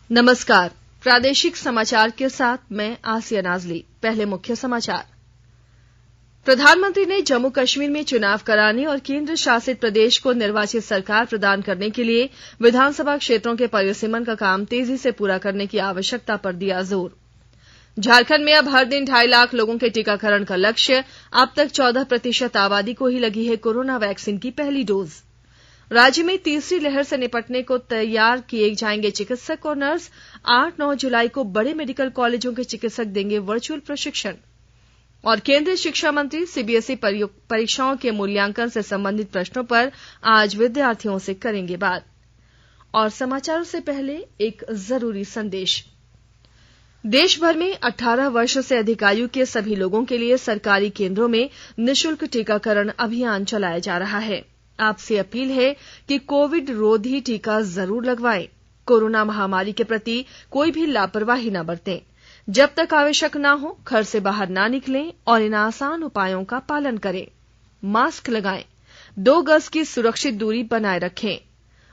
नमस्कार। प्रादेशिक समाचार के साथ मैं आसिया नाजली। पहले मुख्य समाचार। प्रधानमंत्री ने जम्मू कश्मीर में चुनाव कराने और केंद्र शासित प्रदेश को निर्वाचित सरकार प्रदान करने के लिए विधानसभा क्षेत्रों के परिसीमन का काम तेजी से पूरा करने की आवश्यकता पर दिया जोर। झारखंड में अब हर दिन 2.5 लाख लोगों के टीकाकरण का लक्ष्य। अब तक 14% आबादी को ही लगी है कोरोना वैक्सीन की पहली डोज। राज्य में तीसरी लहर से निपटने को तैयार किए जाएंगे चिकित्सक और नर्स। 8-9 जुलाई को बड़े मेडिकल कॉलेजों के चिकित्सक देंगे वर्चुअल प्रशिक्षण। और केंद्रीय शिक्षा मंत्री सीबीएसई परीक्षाओं के मूल्यांकन से संबंधित प्रश्नों पर आज विद्यार्थियों से करेंगे बात। और समाचारों से पहले एक जरूरी संदेश। देश भर में 18 वर्ष से अधिक आयु के सभी लोगों के लिए सरकारी केंद्रों में निःशुल्क टीकाकरण अभियान चलाया जा रहा है। आपसे अपील है कि कोविड रोधी टीका जरूर लगवाएं। कोरोना महामारी के प्रति कोई भी लापरवाही न बरतें। जब तक आवश्यक न हो घर से बाहर न निकलें और इन आसान उपायों का पालन करें। मास्क लगाएं, 2 गज की सुरक्षित दूरी बनाए रखें,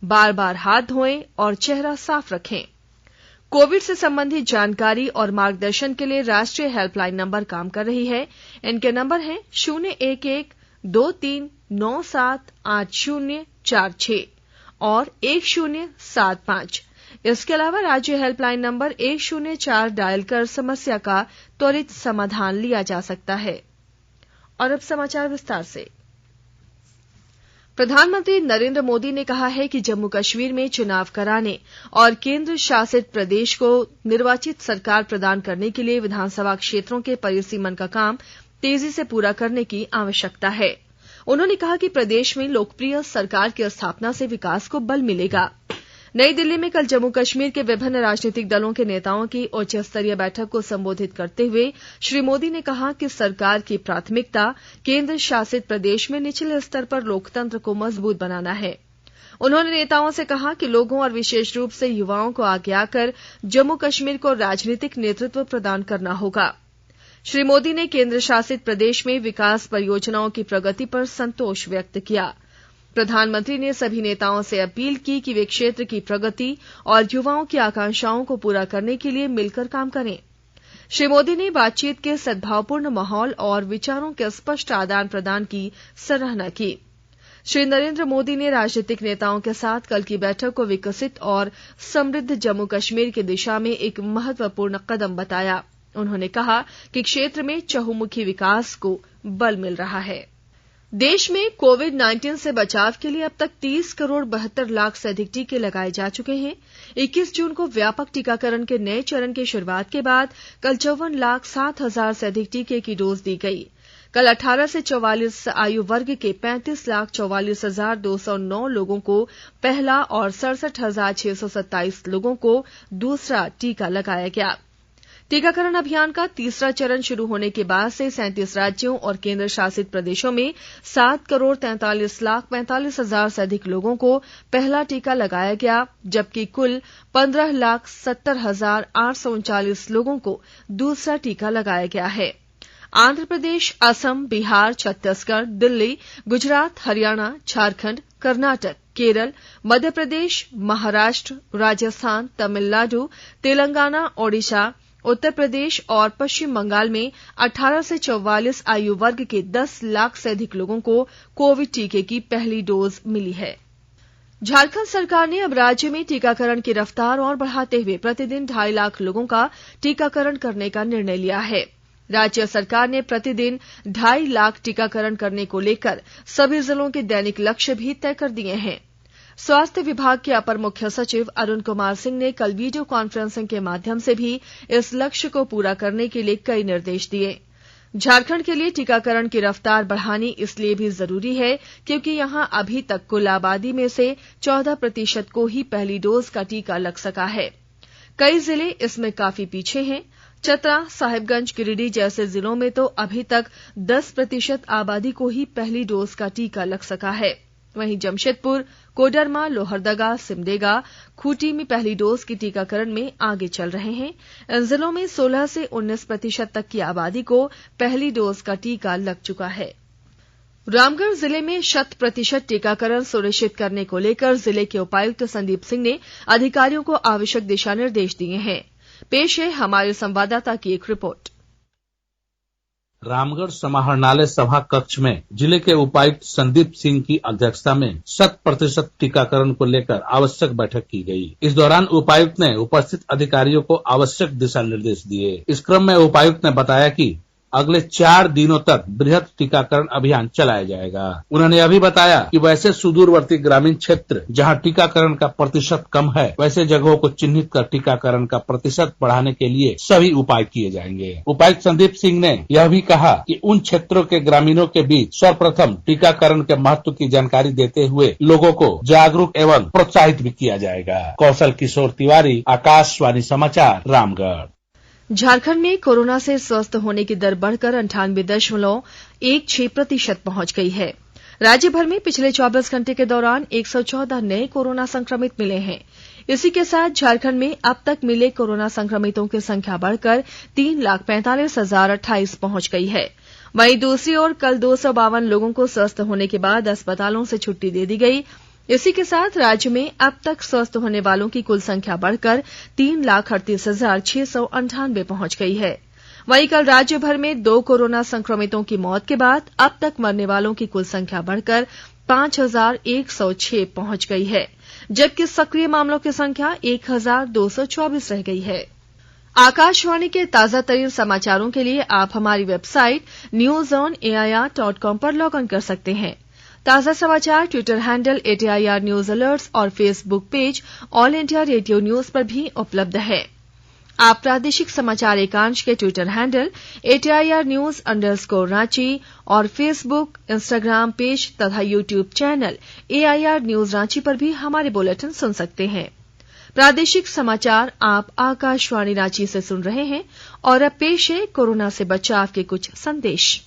बार बार हाथ धोएं और चेहरा साफ रखें। कोविड से संबंधित जानकारी और मार्गदर्शन के लिए राष्ट्रीय हेल्पलाइन नंबर काम कर रही है। इनके नंबर हैं 011-2397-8046 और 1075। इसके अलावा राज्य हेल्पलाइन नंबर 104 डायल कर समस्या का त्वरित समाधान लिया जा सकता है। और अब समाचार विस्तार से। प्रधानमंत्री नरेंद्र मोदी ने कहा है कि जम्मू कश्मीर में चुनाव कराने और केंद्र शासित प्रदेश को निर्वाचित सरकार प्रदान करने के लिए विधानसभा क्षेत्रों के परिसीमन का काम तेजी से पूरा करने की आवश्यकता है। उन्होंने कहा कि प्रदेश में लोकप्रिय सरकार की स्थापना से विकास को बल मिलेगा। नई दिल्ली में कल जम्मू कश्मीर के विभिन्न राजनीतिक दलों के नेताओं की उच्च स्तरीय बैठक को संबोधित करते हुए श्री मोदी ने कहा कि सरकार की प्राथमिकता केंद्र शासित प्रदेश में निचले स्तर पर लोकतंत्र को मजबूत बनाना है। उन्होंने नेताओं से कहा कि लोगों और विशेष रूप से युवाओं को आगे आकर जम्मू कश्मीर को राजनीतिक नेतृत्व प्रदान करना होगा। श्री मोदी ने केंद्र शासित प्रदेश में विकास परियोजनाओं की प्रगति पर संतोष व्यक्त किया। प्रधानमंत्री ने सभी नेताओं से अपील की कि वे क्षेत्र की प्रगति और युवाओं की आकांक्षाओं को पूरा करने के लिए मिलकर काम करें। श्री मोदी ने बातचीत के सद्भावपूर्ण माहौल और विचारों के स्पष्ट आदान प्रदान की सराहना की। श्री नरेंद्र मोदी ने राजनीतिक नेताओं के साथ कल की बैठक को विकसित और समृद्ध जम्मू कश्मीर की दिशा में एक महत्वपूर्ण कदम बताया। उन्होंने कहा कि क्षेत्र में चहुमुखी विकास को बल मिल रहा है। देश में कोविड-19 से बचाव के लिए अब तक 30 करोड़ 72 लाख से अधिक टीके लगाए जा चुके हैं। 21 जून को व्यापक टीकाकरण के नए चरण की शुरुआत के बाद कल 54,07,000 से अधिक टीके की डोज दी गई। कल 18 से 44 आयु वर्ग के 35,44,209 लोगों को पहला और 67,627 लोगों को दूसरा टीका लगाया गया। टीकाकरण अभियान का तीसरा चरण शुरू होने के बाद से 37 राज्यों और केंद्र शासित प्रदेशों में 7 करोड़ 43 लाख 45 हजार से अधिक लोगों को पहला टीका लगाया गया, जबकि कुल 15,70,839 लोगों को दूसरा टीका लगाया गया है। आंध्र प्रदेश, असम, बिहार, छत्तीसगढ़, दिल्ली, गुजरात, हरियाणा, झारखंड, कर्नाटक, केरल, मध्य प्रदेश, महाराष्ट्र, राजस्थान, तमिलनाडु, तेलंगाना, ओडिशा, उत्तर प्रदेश और पश्चिम बंगाल में 18 से 44 आयु वर्ग के 10 लाख से अधिक लोगों को कोविड टीके की पहली डोज मिली है। झारखंड सरकार ने अब राज्य में टीकाकरण की रफ्तार और बढ़ाते हुए प्रतिदिन 2.5 लाख लोगों का टीकाकरण करने का निर्णय लिया है। राज्य सरकार ने प्रतिदिन 2.5 लाख टीकाकरण करने को लेकर सभी जिलों के दैनिक लक्ष्य भी तय कर दिए हैं। स्वास्थ्य विभाग के अपर मुख्य सचिव अरुण कुमार सिंह ने कल वीडियो कॉन्फ्रेंसिंग के माध्यम से भी इस लक्ष्य को पूरा करने के लिए कई निर्देश दिए। झारखंड के लिए टीकाकरण की रफ्तार बढ़ानी इसलिए भी जरूरी है क्योंकि यहां अभी तक कुल आबादी में से 14% को ही पहली डोज का टीका लग सका है। कई जिले इसमें काफी पीछे हैं। चतरा, साहिबगंज, गिरिडीह जैसे जिलों में तो अभी तक 10% आबादी को ही पहली डोज का टीका लग सका है। वहीं जमशेदपुर, कोडरमा, लोहरदगा, सिमडेगा, खूंटी में पहली डोज की टीकाकरण में आगे चल रहे हैं। इन जिलों में 16 से 19% तक की आबादी को पहली डोज का टीका लग चुका है। रामगढ़ जिले में 100% टीकाकरण सुनिश्चित करने को लेकर जिले के उपायुक्त संदीप सिंह ने अधिकारियों को आवश्यक दिशा निर्देश दिए हैं। पेश है हमारे संवाददाता की एक रिपोर्ट। रामगढ़ समाहरणालय सभा कक्ष में जिले के उपायुक्त संदीप सिंह की अध्यक्षता में 100% टीकाकरण को लेकर आवश्यक बैठक की गई। इस दौरान उपायुक्त ने उपस्थित अधिकारियों को आवश्यक दिशा निर्देश दिए। इस क्रम में उपायुक्त ने बताया कि अगले 4 दिनों तक बृहद टीकाकरण अभियान चलाया जाएगा। उन्होंने यह भी बताया कि वैसे सुदूरवर्ती ग्रामीण क्षेत्र जहां टीकाकरण का प्रतिशत कम है, वैसे जगहों को चिन्हित कर टीकाकरण का प्रतिशत बढ़ाने के लिए सभी उपाय किए जाएंगे। उपायुक्त संदीप सिंह ने यह भी कहा कि उन क्षेत्रों के ग्रामीणों के बीच सर्वप्रथम टीकाकरण के महत्व की जानकारी देते हुए लोगों को जागरूक एवं प्रोत्साहित भी किया जाएगा। कौशल किशोर तिवारी, आकाशवाणी समाचार, रामगढ़। झारखंड में कोरोना से स्वस्थ होने की दर बढ़कर 98.16% पहुंच गई है। राज्य भर में पिछले 24 घंटे के दौरान 114 नए कोरोना संक्रमित मिले हैं। इसी के साथ झारखंड में अब तक मिले कोरोना संक्रमितों की संख्या बढ़कर 3,45,028 पहुंच गई है। वहीं दूसरी ओर कल 252 लोगों को स्वस्थ होने के बाद अस्पतालों से छुट्टी दे दी गई। इसी के साथ राज्य में अब तक स्वस्थ होने वालों की कुल संख्या बढ़कर 3,38,698 पहुंच गई है। वहीं कल राज्य भर में 2 कोरोना संक्रमितों की मौत के बाद अब तक मरने वालों की कुल संख्या बढ़कर 5,106 पहुंच गई है, जबकि सक्रिय मामलों की संख्या 1,224 रह गई है। आकाशवाणी के ताजा तरीन समाचारों के लिए आप हमारी वेबसाइट newsonair.com पर लॉग इन कर सकते हैं। ताजा समाचार Twitter handle @AIR news alerts और Facebook page All India Radio news पर भी उपलब्ध है। आप प्रादेशिक समाचार एकांश के ट्विटर हैंडल @AIR न्यूज_रांची और फेसबुक, इंस्टाग्राम पेज तथा YouTube channel AIR news Ranchi पर भी हमारे बुलेटिन सुन सकते हैं। प्रादेशिक समाचार आप आकाशवाणी रांची से सुन रहे हैं और अब पेश है कोरोना से बचाव के कुछ संदेश।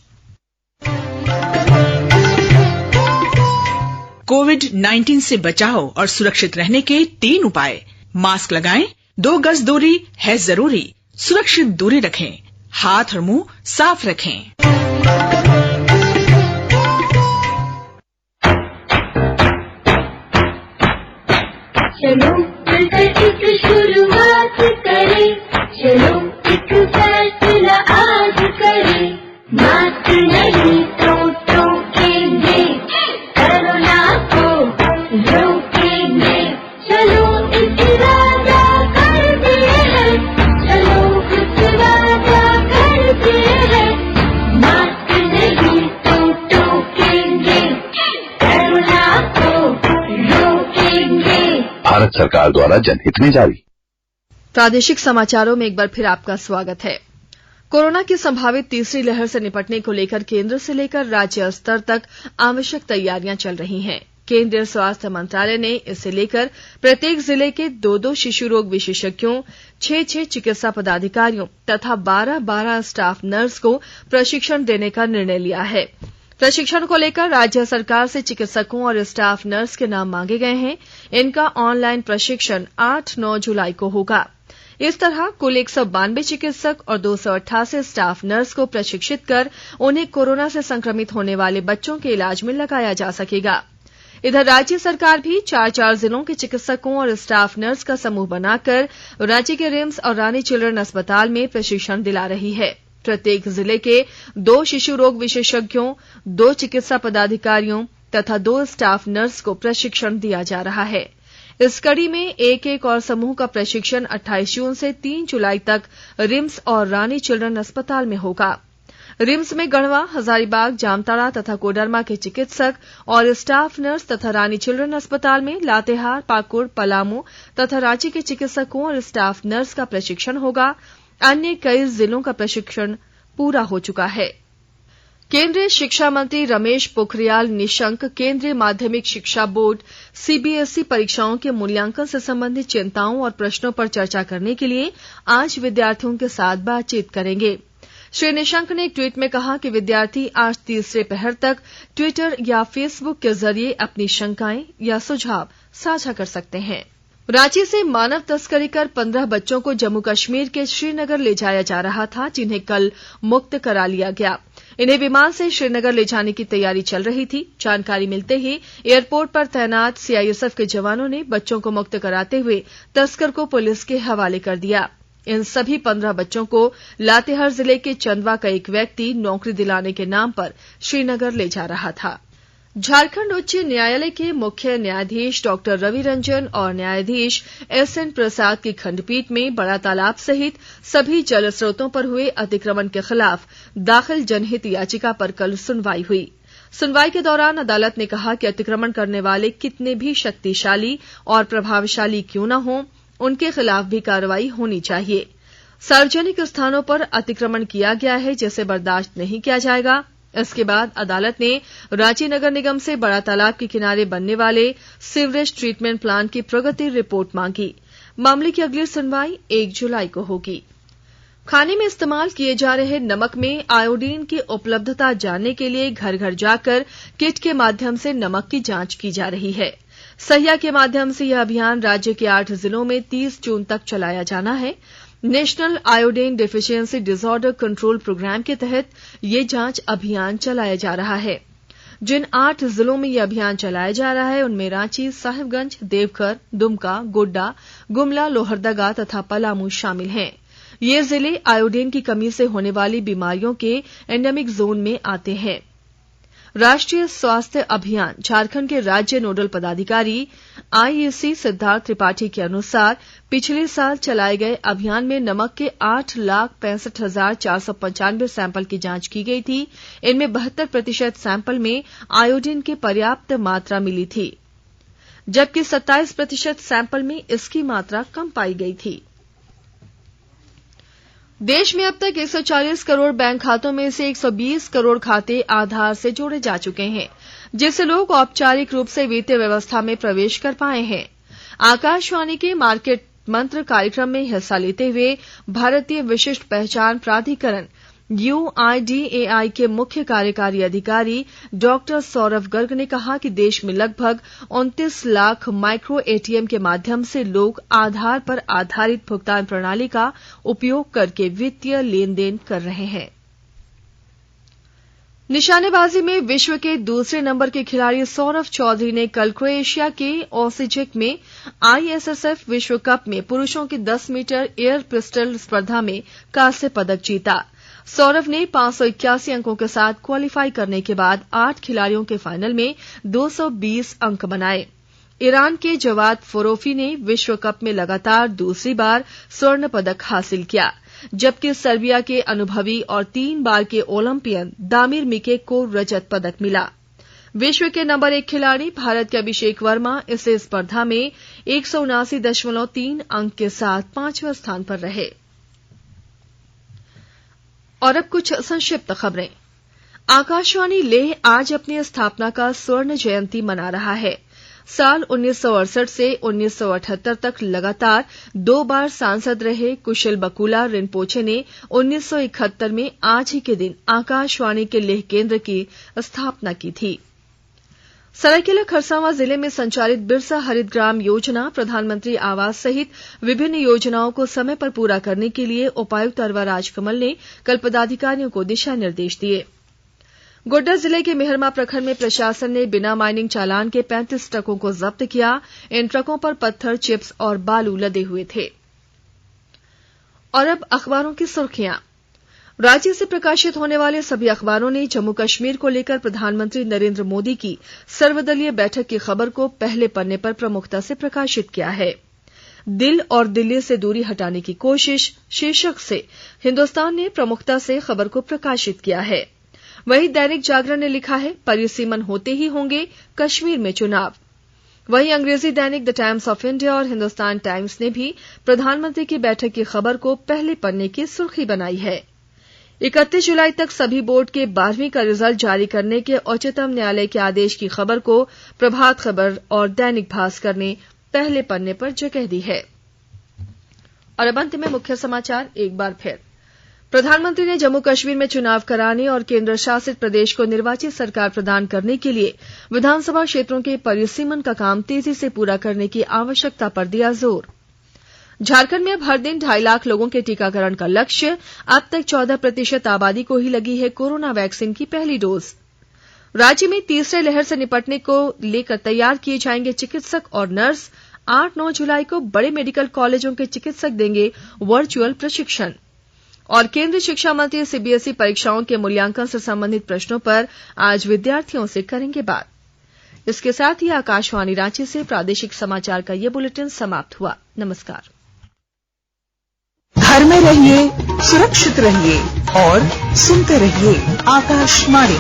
कोविड-19 से बचाव और सुरक्षित रहने के 3 उपाय। मास्क लगाएं, 2 गज दूरी है जरूरी, सुरक्षित दूरी रखें, हाथ और मुंह साफ रखें। चलो मिलकर एक शुरुआत करें, चलो एक फैसला आज करें, मास्क नहीं तो टोकेंगे, कोरोना को रोकेंगे, चलो एक वादा करते हैं, चलो कुछ वादा करते हैं, मास्क नहीं तो टोकेंगे, कोरोना को रोकेंगे। भारत सरकार द्वारा जनहित में जारी। प्रादेशिक समाचारों में एक बार फिर आपका स्वागत है। कोरोना की संभावित तीसरी लहर से निपटने को लेकर केंद्र से लेकर राज्य स्तर तक आवश्यक तैयारियां चल रही हैं। केंद्रीय स्वास्थ्य मंत्रालय ने इसे लेकर प्रत्येक जिले के 2-2 शिशु रोग विशेषज्ञों, 6-6 चिकित्सा पदाधिकारियों तथा 12-12 स्टाफ नर्स को प्रशिक्षण देने का निर्णय लिया है। प्रशिक्षण को लेकर राज्य सरकार से चिकित्सकों और स्टाफ नर्स के नाम मांगे गए हैं। इनका ऑनलाइन प्रशिक्षण 8-9 जुलाई को होगा। इस तरह कुल 192 चिकित्सक और 288 स्टाफ नर्स को प्रशिक्षित कर उन्हें कोरोना से संक्रमित होने वाले बच्चों के इलाज में लगाया जा सकेगा। इधर राज्य सरकार भी 4-4 जिलों के चिकित्सकों और स्टाफ नर्स का समूह बनाकर राज्य के रिम्स और रानी चिल्ड्रन अस्पताल में प्रशिक्षण दिला रही है। प्रत्येक जिले के 2 शिशु रोग विशेषज्ञों, 2 चिकित्सा पदाधिकारियों तथा 2 स्टाफ नर्स को प्रशिक्षण दिया जा रहा है। इस कड़ी में एक और समूह का प्रशिक्षण 28 जून से 3 जुलाई तक रिम्स और रानी चिल्ड्रन अस्पताल में होगा। रिम्स में गढ़वा, हजारीबाग, जामताड़ा तथा कोडरमा के चिकित्सक और स्टाफ नर्स तथा रानी चिल्ड्रन अस्पताल में लातेहार, पाकुड़, पलामू तथा रांची के चिकित्सकों और स्टाफ नर्स का प्रशिक्षण होगा। अन्य कई जिलों का प्रशिक्षण पूरा हो चुका है। केंद्रीय शिक्षा मंत्री रमेश पोखरियाल निशंक केंद्रीय माध्यमिक शिक्षा बोर्ड सीबीएसई परीक्षाओं के मूल्यांकन से संबंधित चिंताओं और प्रश्नों पर चर्चा करने के लिए आज विद्यार्थियों के साथ बातचीत करेंगे। श्री निशंक ने एक ट्वीट में कहा कि विद्यार्थी आज तीसरे पहर तक ट्विटर या फेसबुक के जरिए अपनी शंकाएं या सुझाव साझा कर सकते हैं। रांची से मानव तस्करी कर 15 बच्चों को जम्मू कश्मीर के श्रीनगर ले जाया जा रहा था, जिन्हें कल मुक्त करा लिया गया। इन्हें विमान से श्रीनगर ले जाने की तैयारी चल रही थी। जानकारी मिलते ही एयरपोर्ट पर तैनात सीआईएसएफ के जवानों ने बच्चों को मुक्त कराते हुए तस्कर को पुलिस के हवाले कर दिया। इन सभी 15 बच्चों को लातेहार जिले के चंदवा का एक व्यक्ति नौकरी दिलाने के नाम पर श्रीनगर ले जा रहा था। झारखंड उच्च न्यायालय के मुख्य न्यायाधीश डॉक्टर रवि रंजन और न्यायाधीश एसएन प्रसाद की खंडपीठ में बड़ा तालाब सहित सभी जल स्रोतों पर हुए अतिक्रमण के खिलाफ दाखिल जनहित याचिका पर कल सुनवाई हुई। सुनवाई के दौरान अदालत ने कहा कि अतिक्रमण करने वाले कितने भी शक्तिशाली और प्रभावशाली क्यों न हों, उनके खिलाफ भी कार्रवाई होनी चाहिए। सार्वजनिक स्थानों पर अतिक्रमण किया गया है जिसे बर्दाश्त नहीं किया जाएगा। इसके बाद अदालत ने रांची नगर निगम से बड़ा तालाब के किनारे बनने वाले सीवरेज ट्रीटमेंट प्लांट की प्रगति रिपोर्ट मांगी। मामले की अगली सुनवाई 1 जुलाई को होगी। खाने में इस्तेमाल किए जा रहे नमक में आयोडीन की उपलब्धता जानने के लिए घर घर जाकर किट के माध्यम से नमक की जांच की जा रही है। सहिया के माध्यम से यह अभियान राज्य के 8 जिलों में 30 जून तक चलाया जाना है। National iodine deficiency disorder control programme के तहत ये जांच अभियान चलाया जा रहा है। जिन 8 जिलों में यह अभियान चलाया जा रहा है उनमें रांची, साहिबगंज, देवघर, दुमका, गोड्डा, गुमला, लोहरदगा तथा पलामू शामिल हैं। ये जिले आयोडीन की कमी से होने वाली बीमारियों के एंडेमिक जोन में आते हैं। राष्ट्रीय स्वास्थ्य अभियान झारखंड के राज्य नोडल पदाधिकारी आईएसी सिद्धार्थ त्रिपाठी के अनुसार पिछले साल चलाए गए अभियान में नमक के 8,65,495 सैंपल की जांच की गई थी। इनमें 72% सैंपल में आयोडीन की पर्याप्त मात्रा मिली थी, जबकि 27% सैंपल में इसकी मात्रा कम पाई गई थी। देश में अब तक 140 करोड़ बैंक खातों में से 120 करोड़ खाते आधार से जोड़े जा चुके हैं, जिससे लोग औपचारिक रूप से वित्तीय व्यवस्था में प्रवेश कर पाए हैं। आकाशवाणी के मार्केट मंत्र कार्यक्रम में हिस्सा लेते हुए भारतीय विशिष्ट पहचान प्राधिकरण UIDAI के मुख्य कार्यकारी अधिकारी डॉक्टर सौरभ गर्ग ने कहा कि देश में लगभग 29 लाख माइक्रो एटीएम के माध्यम से लोग आधार पर आधारित भुगतान प्रणाली का उपयोग करके वित्तीय लेन देन कर रहे हैं। निशानेबाजी में विश्व के दूसरे नंबर के खिलाड़ी सौरभ चौधरी ने कल क्रोएशिया के ओसिजेक में ISSF विश्व कप में पुरुषों की 10 मीटर एयर पिस्टल स्पर्धा में कांस्य पदक जीता। सौरभ ने 581 अंकों के साथ क्वालीफाई करने के बाद 8 खिलाड़ियों के फाइनल में 220 अंक बनाए। ईरान के जवाद फरोफी ने विश्व कप में लगातार दूसरी बार स्वर्ण पदक हासिल किया, जबकि सर्बिया के अनुभवी और 3 बार के ओलंपियन दामिर मिकेक को रजत पदक मिला। विश्व के नंबर 1 खिलाड़ी भारत के अभिषेक वर्मा इस स्पर्धा में 179.3 अंक के साथ 5वें स्थान पर रहे। और अब कुछ संक्षिप्त खबरें। आकाशवाणी लेह आज अपनी स्थापना का स्वर्ण जयंती मना रहा है। साल 1968 से 1978 तक लगातार 2 बार सांसद रहे कुशल बकुला रिनपोचे ने 1971 में आज ही के दिन आकाशवाणी के लेह केंद्र की स्थापना की थी। सरायकेला खरसावां जिले में संचालित बिरसा हरित ग्राम योजना, प्रधानमंत्री आवास सहित विभिन्न योजनाओं को समय पर पूरा करने के लिए उपायुक्त अरवा राजकमल ने कल पदाधिकारियों को दिशा निर्देश दिए। गोड्डा जिले के मेहरमा प्रखंड में प्रशासन ने बिना माइनिंग चालान के 35 ट्रकों को जब्त किया। इन ट्रकों पर पत्थर, चिप्स और बालू लदे हुए थे। और अब अखबारों की सुर्खियां। राज्य से प्रकाशित होने वाले सभी अखबारों ने जम्मू कश्मीर को लेकर प्रधानमंत्री नरेंद्र मोदी की सर्वदलीय बैठक की खबर को पहले पन्ने पर प्रमुखता से प्रकाशित किया है। दिल और दिल्ली से दूरी हटाने की कोशिश शीर्षक से हिन्दुस्तान ने प्रमुखता से खबर को प्रकाशित किया है। वहीं दैनिक जागरण ने लिखा है, परिसीमन होते ही होंगे कश्मीर में चुनाव। वहीं अंग्रेजी दैनिक द टाइम्स ऑफ इंडिया और हिन्दुस्तान टाइम्स ने भी प्रधानमंत्री की बैठक की खबर को पहले पन्ने की सुर्खी बनाई है। 31 जुलाई तक सभी बोर्ड के 12वीं का रिजल्ट जारी करने के उच्चतम न्यायालय के आदेश की खबर को प्रभात खबर और दैनिक भास्कर ने पहले पन्ने पर जगह दी है। और अब अंत में मुख्य समाचार एक बार फिर। प्रधानमंत्री ने जम्मू कश्मीर में चुनाव कराने और केंद्र शासित प्रदेश को निर्वाचित सरकार प्रदान करने के लिए विधानसभा क्षेत्रों के परिसीमन का काम तेजी से पूरा करने की आवश्यकता पर दिया जोर। झारखंड में अब हर दिन 2.5 लाख लोगों के टीकाकरण का लक्ष्य। अब तक 14% आबादी को ही लगी है कोरोना वैक्सीन की पहली डोज। राज्य में तीसरे लहर से निपटने को लेकर तैयार किए जाएंगे चिकित्सक और नर्स। 8-9 जुलाई को बड़े मेडिकल कॉलेजों के चिकित्सक देंगे वर्चुअल प्रशिक्षण। और केंद्रीय शिक्षा मंत्री सीबीएसई परीक्षाओं के मूल्यांकन से संबंधित प्रश्नों पर आज विद्यार्थियों से करेंगे बात। इसके साथ ही आकाशवाणी रांची से प्रादेशिक समाचार का ये बुलेटिन समाप्त हुआ। नमस्कार। घर में रहिए, सुरक्षित रहिए और सुनते रहिए आकाशवाणी।